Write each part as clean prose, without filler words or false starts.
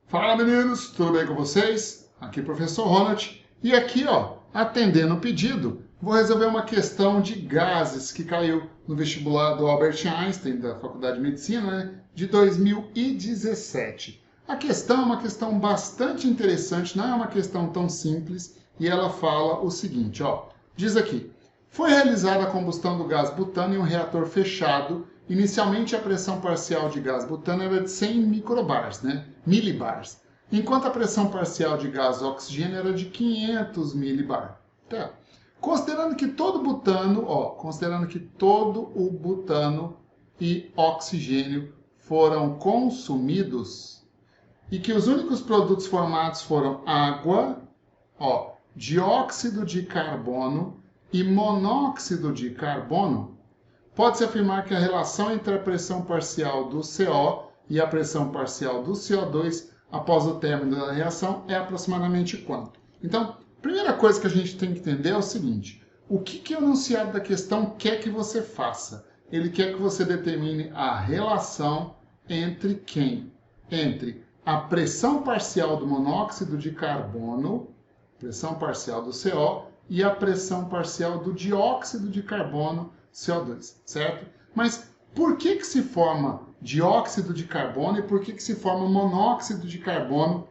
Fala meninos, tudo bem com vocês? Aqui é o professor Ronald e aqui, atendendo o pedido, vou resolver uma questão de gases que caiu no vestibular do Albert Einstein, da Faculdade de Medicina, de 2017. A questão é uma questão bastante interessante, não é uma questão tão simples, e ela fala o seguinte, diz aqui: foi realizada a combustão do gás butano em um reator fechado. Inicialmente, a pressão parcial de gás butano era de 100 microbars, milibars, enquanto a pressão parcial de gás oxigênio era de 500 milibar. Tá. Considerando que todo o butano e oxigênio foram consumidos e que os únicos produtos formados foram água, dióxido de carbono e monóxido de carbono, pode-se afirmar que a relação entre a pressão parcial do CO e a pressão parcial do CO2 após o término da reação é aproximadamente quanto? Então, a primeira coisa que a gente tem que entender é o seguinte: o que o enunciado da questão quer que você faça? Ele quer que você determine a relação entre quem? Entre a pressão parcial do monóxido de carbono, pressão parcial do CO, e a pressão parcial do dióxido de carbono, CO2, certo? Mas por que se forma dióxido de carbono e por que se forma monóxido de carbono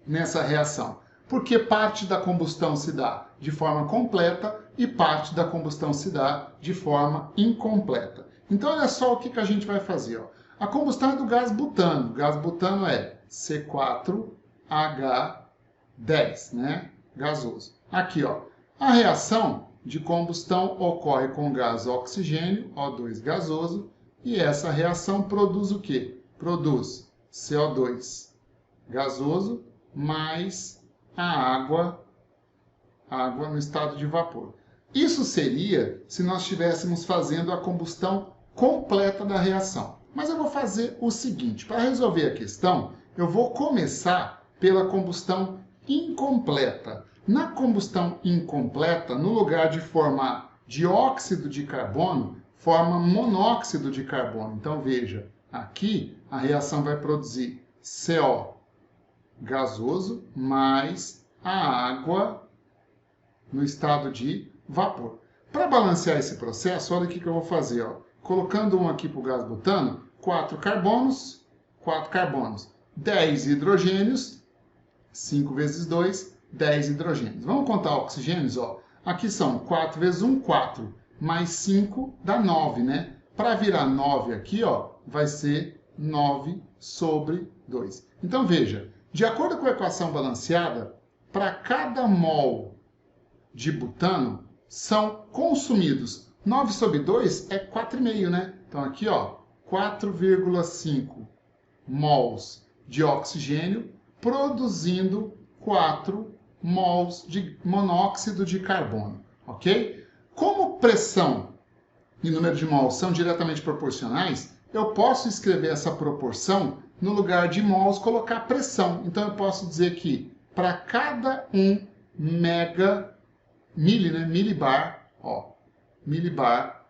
nessa reação? Porque parte da combustão se dá de forma completa e parte da combustão se dá de forma incompleta. Então, olha só o que a gente vai fazer. A combustão é do gás butano. O gás butano é C4H10, gasoso. Aqui, a reação de combustão ocorre com gás oxigênio, O2 gasoso, e essa reação produz o quê? Produz CO2 gasoso mais a água no estado de vapor. Isso seria se nós estivéssemos fazendo a combustão completa da reação. Mas eu vou fazer o seguinte: para resolver a questão, eu vou começar pela combustão incompleta. Na combustão incompleta, no lugar de formar dióxido de carbono, forma monóxido de carbono. Então, veja, aqui a reação vai produzir CO gasoso mais a água no estado de vapor. Para balancear esse processo, olha o que eu vou fazer. Colocando um aqui para o gás butano, 4 carbonos, 10 hidrogênios, 5 vezes 2, 10 hidrogênios. Vamos contar oxigênios? Aqui são 4 vezes 1, 4, mais 5 dá 9, Para virar 9 aqui, vai ser 9 sobre 2. Então, veja, de acordo com a equação balanceada, para cada mol de butano, são consumidos 9 sobre 2 é 4,5, Então, aqui, 4,5 mols de oxigênio, produzindo 4 mols de monóxido de carbono, ok? Como pressão e número de mols são diretamente proporcionais, eu posso escrever essa proporção no lugar de mols, colocar pressão. Então, eu posso dizer que para cada 1 milibar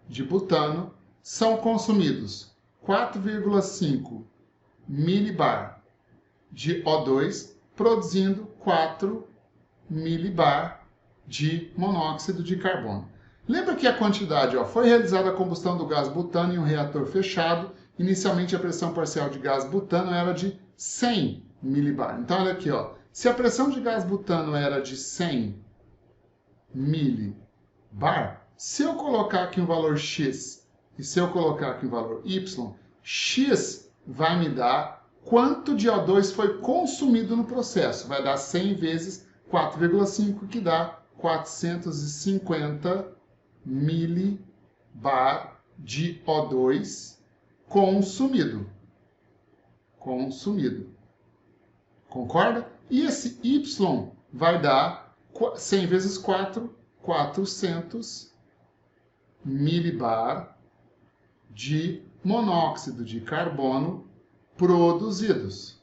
de butano, são consumidos 4,5 milibar de O2, produzindo 4 milibar de monóxido de carbono. Lembra que a quantidade, foi realizada a combustão do gás butano em um reator fechado. Inicialmente, a pressão parcial de gás butano era de 100 milibar. Então, olha aqui, se a pressão de gás butano era de 100 milibar, se eu colocar aqui um valor x e se eu colocar aqui um valor y, x vai me dar quanto de O2 foi consumido no processo. Vai dar 100 vezes 4,5, que dá 450 milibar de O2 consumido. Concorda? E esse y vai dar 100 vezes 4, 400 milibar de monóxido de carbono produzidos.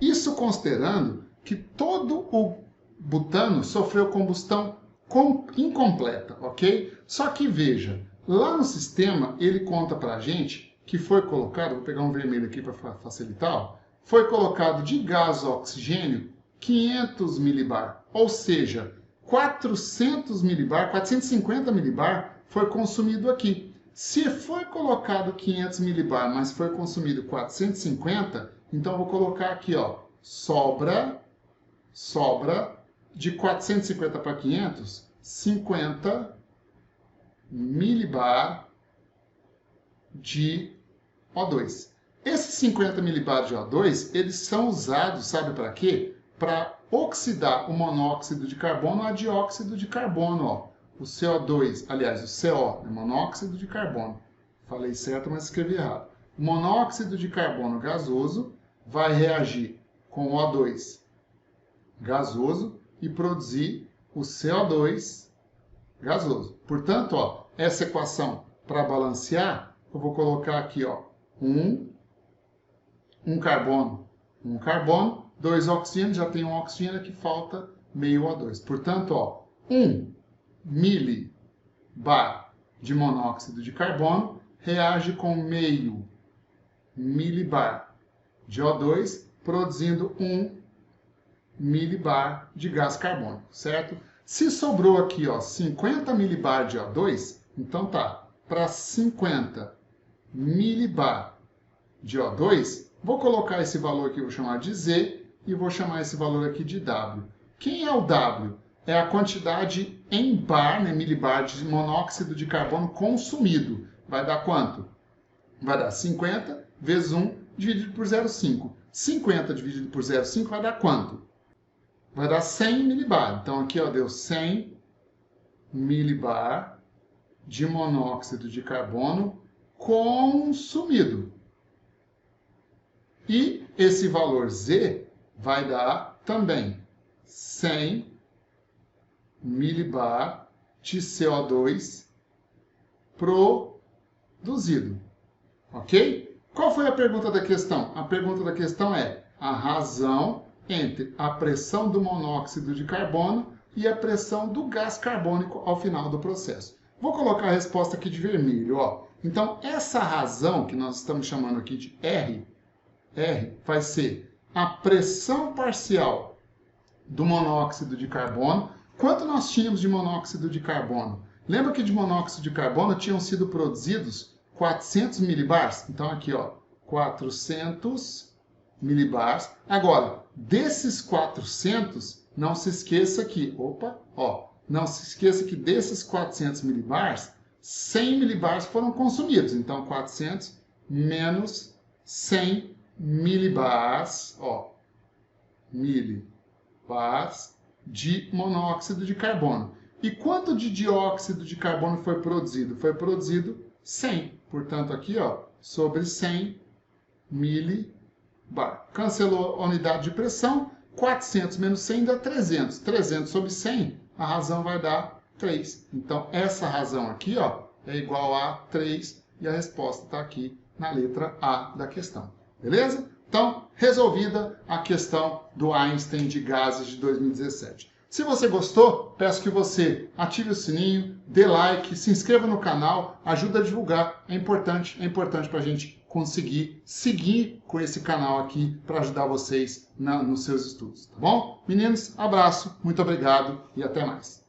Isso considerando que todo butano sofreu combustão incompleta, ok? Só que veja, lá no sistema ele conta para a gente que foi colocado, vou pegar um vermelho aqui para facilitar, ó, foi colocado de gás oxigênio 500 milibar, ou seja, 400 milibar, 450 milibar foi consumido aqui. Se foi colocado 500 milibar, mas foi consumido 450, então eu vou colocar aqui, ó, sobra de 450 para 500, 50 milibar de O2. Esses 50 milibar de O2, eles são usados, sabe para quê? Para oxidar o monóxido de carbono a dióxido de carbono, ó. O CO2, aliás, o CO, é monóxido de carbono. Falei certo, mas escrevi errado. O monóxido de carbono gasoso vai reagir com o O2 gasoso e produzir o CO2 gasoso. Portanto, ó, essa equação, para balancear, eu vou colocar aqui, ó, um carbono, dois oxigênios, já tem um oxigênio que falta meio O2. Portanto, ó, 1 milibar de monóxido de carbono reage com meio milibar de O2, produzindo 1 milibar de gás carbônico, certo? Se sobrou aqui, ó, 50 milibar de O2, então tá, para 50 milibar de O2, vou colocar esse valor aqui, vou chamar de Z, e vou chamar esse valor aqui de W. Quem é o W? É a quantidade em bar, né, milibar de monóxido de carbono consumido. Vai dar quanto? Vai dar 50 vezes 1 dividido por 0,5. 50 dividido por 0,5 vai dar quanto? Vai dar 100 milibar. Então aqui, ó, deu 100 milibar de monóxido de carbono consumido. E esse valor Z vai dar também 100 milibar de CO2 produzido. Ok? Qual foi a pergunta da questão? A pergunta da questão é a razão entre a pressão do monóxido de carbono e a pressão do gás carbônico ao final do processo. Vou colocar a resposta aqui de vermelho, ó. Então, essa razão, que nós estamos chamando aqui de R, vai ser a pressão parcial do monóxido de carbono. Quanto nós tínhamos de monóxido de carbono? Lembra que de monóxido de carbono tinham sido produzidos 400 milibars? Então, aqui, ó, 400 milibars. Agora, desses 400, não se esqueça que, não se esqueça que desses 400 milibars, 100 milibars foram consumidos. Então, 400 menos 100 milibars, milibars de monóxido de carbono. E quanto de dióxido de carbono foi produzido? Foi produzido 100. Portanto, aqui, ó, sobre 100 milibar. Cancelou a unidade de pressão. 400 menos 100 dá 300. 300 sobre 100, a razão vai dar 3. Então, essa razão aqui, ó, é igual a 3 e a resposta está aqui na letra A da questão. Beleza? Então, resolvida a questão do Einstein de gases de 2017. Se você gostou, peço que você ative o sininho, dê like, se inscreva no canal, ajuda a divulgar. É importante para a gente conseguir seguir com esse canal aqui para ajudar vocês nos seus estudos, tá bom? Meninos, abraço, muito obrigado e até mais.